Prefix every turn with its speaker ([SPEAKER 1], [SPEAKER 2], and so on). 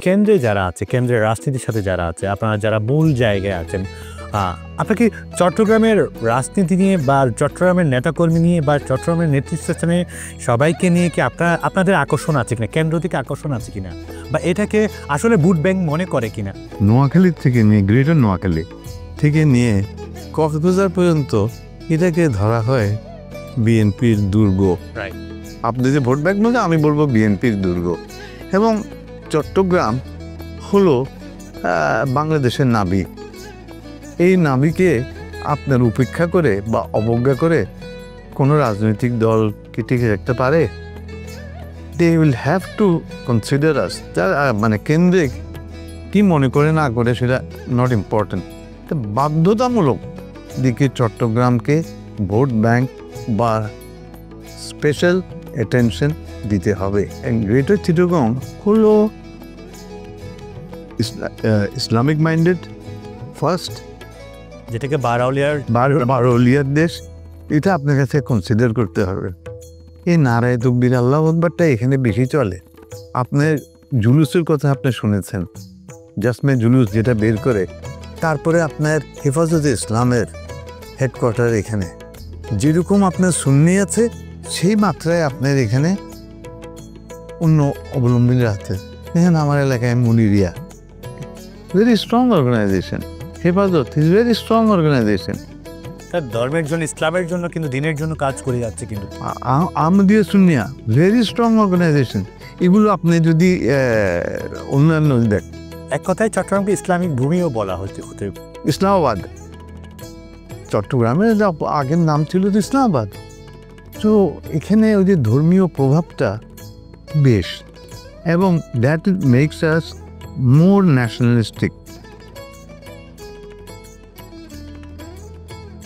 [SPEAKER 1] কেন্দ্রে যারা আছে, কেন্দ্রের রাজনীতির সাথে যারা আছে, আপনারা যারা মূল জায়গায় আছেন, আপনাকে চট্টগ্রামের রাজনীতি নিয়ে বা চট্টগ্রামের নেতাকর্মী নিয়ে বা চট্টগ্রামের নেতৃস্থানে সবাইকে নিয়ে কি আপনাদের আকর্ষণ আছে কিনা, কেন্দ্র থেকে আকর্ষণ আছে কিনা, বা এটাকে আসলে ভোট ব্যাংক মনে করে কিনা?
[SPEAKER 2] নোয়াখালী থেকে নিয়ে, গ্রেটার নোয়াখালী থেকে নিয়ে কক্সবাজার পর্যন্ত এটাকে ধরা হয় বিএনপির দুর্গ। আপনি যে ভোট ব্যাংক বলতে আমি বলবো বিএনপির দুর্গ। এবং চট্টগ্রাম হলো বাংলাদেশের নাবি। এই নাবিকে আপনার উপেক্ষা করে বা অবজ্ঞা করে কোনো রাজনৈতিক দল কি টিকে রাখতে পারে? They will have to consider us. মানে কেন্দ্রে কি মনে করে না করে সেটা নট ইম্পর্টেন্ট। বাধ্যতামূলক দিকে চট্টগ্রামকে ভোট ব্যাংক বা স্পেশাল অ্যাটেনশন দিতে হবে। গ্রেটার চিটাগং হলো ইসলামিক মাইন্ডেড ফার্স্ট,
[SPEAKER 1] যেটাকে
[SPEAKER 2] বারৌলিয়ার দেশ, এটা আপনার কাছে কনসিডার করতে হবে। এই নারায় তকবীর আল্লাহু আকবারটা এখানে বেশি চলে। আপনার জুলুসের কথা আপনি শুনেছেন, জাসমে জুলুস যেটা বের করে, তারপরে আপনার হেফাজতে ইসলামের হেডকোয়ার্টার এখানে যেরকম আপনার সুন্নি আছে সেই মাত্রায় আপনার এখানে অন্য অবলম্বনীরা আছে। এখানে আমার এলাকায় মুনিরিয়া, ভেরি স্ট্রং অর্গানাইজেশন। হেফাজত ইজ ভেরি স্ট্রং অর্গানাইজেশন।
[SPEAKER 1] তার ধর্মের জন্য, ইসলামের জন্য, কিন্তু দিনের জন্য কাজ করে যাচ্ছে। কিন্তু
[SPEAKER 2] Ahmadiyya Sunniya very strong organization. এগুলো আপনি যদি অন্যান্য দেখ,
[SPEAKER 1] এক কথায় চট্টগ্রামকে ইসলামিক ভূমিও বলা হচ্ছে।
[SPEAKER 2] ইসলামাবাদ, চট্টগ্রামের আগের নাম ছিল তো ইসলামাবাদ। তো এখানে ওই যে ধর্মীয় প্রভাবটা বেশ, এবং that makes us more nationalistic.